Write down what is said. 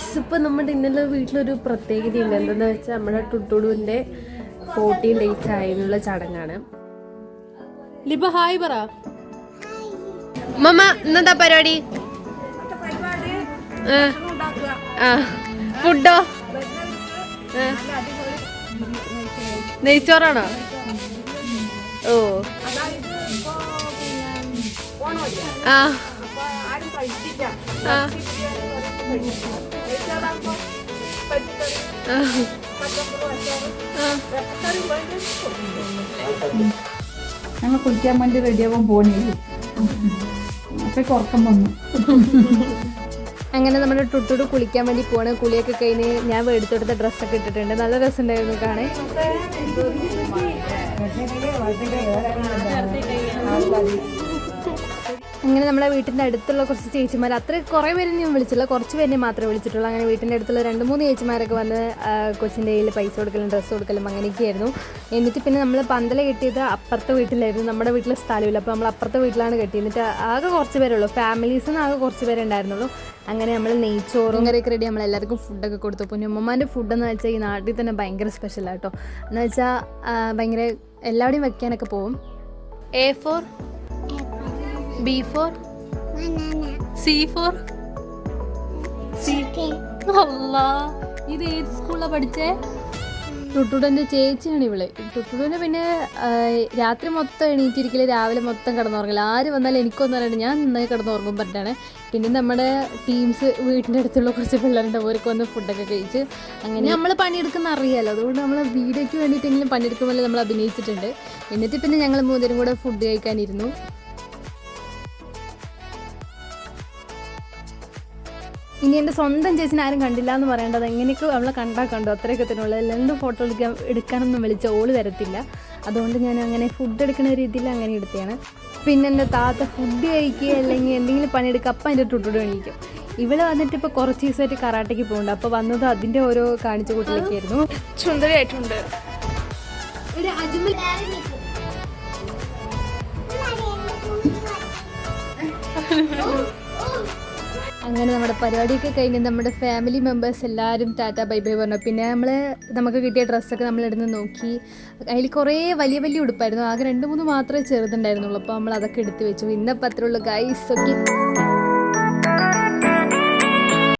Guys, ഇപ്പം നമ്മുടെ ഇന്നലെ വീട്ടിലൊരു പ്രത്യേകതയുണ്ട്. എന്താണെന്ന് വെച്ചാൽ നമ്മുടെ ടുട്ടുടുവിൻ്റെ 14 days ആയുള്ള ചടങ്ങാണ്. ലിബ ഹായ് പറ. മമ്മ ഇന്നെന്താ പരിപാടി? ഫുഡോ? നെയ്ച്ചോറാണോ? ഓ ആ ഞങ്ങൾ കുളിക്കാൻ വേണ്ടി റെഡിയാവാൻ പോണില്ല. അപ്പൊ ഉറക്കം വന്നു. അങ്ങനെ നമ്മുടെ ടുട്ടുടു കുളിക്കാൻ വേണ്ടി പോവാണ്. കുളിയൊക്കെ കഴിഞ്ഞ് ഞാൻ മേടിച്ചെടുത്ത ഡ്രസ്സൊക്കെ ഇട്ടിട്ടുണ്ട്. നല്ല രസമുണ്ടായിരുന്നു കാണാൻ. അങ്ങനെ നമ്മുടെ വീട്ടിൻ്റെ അടുത്തുള്ള കുറച്ച് ചേച്ചിമാർ, അത്ര കുറേ പേരെ ഞാൻ വിളിച്ചില്ല, കുറച്ച് പേരെ മാത്രമേ വിളിച്ചിട്ടുള്ളൂ. അങ്ങനെ വീട്ടിൻ്റെ അടുത്തുള്ള 2-3 ചേച്ചിമാരൊക്കെ വന്ന് കൊച്ചിൻ്റെ കയ്യിൽ പൈസ കൊടുക്കലും ഡ്രസ്സ് കൊടുക്കലും അങ്ങനെയൊക്കെയായിരുന്നു. എന്നിട്ട് പിന്നെ നമ്മൾ പന്തല കെട്ടിയത് അപ്പുറത്തെ വീട്ടിലായിരുന്നു. നമ്മുടെ വീട്ടിൽ സ്ഥലമില്ല, അപ്പോൾ നമ്മൾ അപ്പുറത്തെ വീട്ടിലാണ് കെട്ടി. എന്നിട്ട് ആകെ കുറച്ച് പേരുള്ളൂ, ഫാമിലീസിൽ നിന്ന് ആകെ കുറച്ച് പേരെ ഉണ്ടായിരുന്നുള്ളൂ. അങ്ങനെ നമ്മൾ നെയ്ച്ചോറും കറിയൊക്കെ റെഡി, നമ്മളെല്ലാവർക്കും ഫുഡൊക്കെ കൊടുത്തു. പിന്നെ ഉമ്മമാൻ്റെ ഫുഡെന്ന് വെച്ചാൽ ഈ നാട്ടിൽ തന്നെ ഭയങ്കര സ്പെഷ്യലാണ് കേട്ടോ. എന്ന് വെച്ചാൽ ഭയങ്കര എല്ലാവരുടെയും വയ്ക്കാനൊക്കെ പോവും. A for B for C for chicken. അല്ലാ, ഇത് ഏത് സ്കൂളിലാണ് പഠിച്ചേ? ടുട്ടുടൻ്റെ ചേച്ചിയാണ് ഇവള്. ടുട്ടുടന് പിന്നെ രാത്രി മൊത്തം എണീറ്റിരിക്കല്, രാവിലെ മൊത്തം കിടന്നുറങ്ങില്ല. ആര് വന്നാലും എനിക്കൊന്നും അറിയണ്ട, ഞാൻ നന്നായി കിടന്നുറങ്ങും പറഞ്ഞിട്ടാണ്. പിന്നെ നമ്മുടെ ടീംസ് വീട്ടിൻ്റെ അടുത്തുള്ള കുറച്ച് പിള്ളേരുണ്ട്, അവർക്ക് വന്ന് ഫുഡൊക്കെ കഴിച്ച് അങ്ങനെ നമ്മൾ പണിയെടുക്കുന്ന അറിയാമല്ലോ. അതുകൊണ്ട് നമ്മൾ വീഡിയോയ്ക്ക് വേണ്ടിയിട്ടെങ്കിലും പണിയെടുക്കുമ്പോൾ നമ്മൾ അഭിനയിച്ചിട്ടുണ്ട്. എന്നിട്ട് പിന്നെ ഞങ്ങൾ 3 കൂടെ ഫുഡ് കഴിക്കാനിരുന്നു. ഇനി എൻ്റെ സ്വന്തം ചേച്ചിനെ ആരും കണ്ടില്ല എന്ന് പറയേണ്ടത്, എങ്ങനെയൊക്കെ അവളെ കണ്ടാൽ കണ്ടു, അത്രയൊക്കെ തന്നെയുള്ള. എന്ത് ഫോട്ടോ എടുക്കാനൊന്നും വിളിച്ച ഓള് വരത്തില്ല. അതുകൊണ്ട് ഞാൻ അങ്ങനെ ഫുഡ് എടുക്കുന്ന രീതിയിൽ അങ്ങനെ എടുത്തതാണ്. പിന്നെ എൻ്റെ താത്ത ഫുഡ് കഴിക്കുക അല്ലെങ്കിൽ എന്തെങ്കിലും പണിയെടുക്കുക, അപ്പം എൻ്റെ ടുട്ടുടു എണീക്കും. ഇവള് വന്നിട്ട് ഇപ്പോൾ കുറച്ച് ദിവസമായിട്ട് കറാട്ടയ്ക്ക് പോകുന്നുണ്ട്. അപ്പോൾ വന്നത് അതിൻ്റെ ഓരോ കാണിച്ചു കൂട്ടിലേക്കായിരുന്നു. സുന്ദരിയായിട്ടുണ്ട്. അങ്ങനെ നമ്മുടെ പരിപാടിയൊക്കെ കഴിഞ്ഞ് നമ്മുടെ ഫാമിലി മെമ്പേഴ്സ് എല്ലാവരും ടാറ്റ ബൈ ബൈ പറഞ്ഞു. പിന്നെ നമുക്ക് കിട്ടിയ ഡ്രസ്സൊക്കെ നമ്മളെടുത്ത് നോക്കി. അതിൽ കുറേ വലിയ വലിയ ഉടുപ്പായിരുന്നു, ആകെ 2-3 മാത്രമേ ചെറുതുണ്ടായിരുന്നുള്ളൂ. അപ്പോൾ നമ്മൾ അതൊക്കെ എടുത്ത് വെച്ചു. ഇന്നപ്പോൾ അത്രേ ഉള്ളൂ ഗൈസ്. ഓക്കെ.